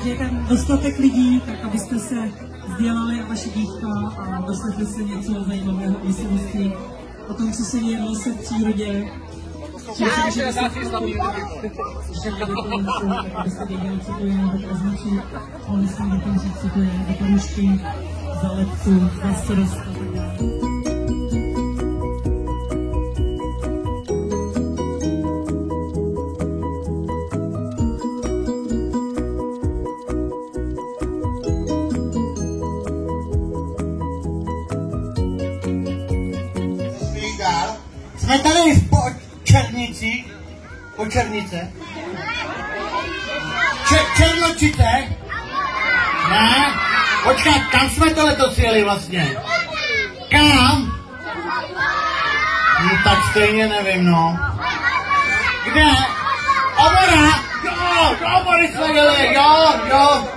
že je tam dostatek lidí, tak abyste se sdělali a vaše dívka a doslechli se něco zajímavého o myslivosti, o tom, co se děje v přírodě. Abyste věděli, co to je, tak označit, ale myslím, že tam říct, co to je, do parušky, za lepku, za srst a tak dále. Jsme tady v Černici, Černice? Černočice? Ne? Počkat, kam jsme to letos jeli vlastně? Kam? No tak stejně nevím, no. Kde? Obora! Jo, do Obory jsme jeli, jo.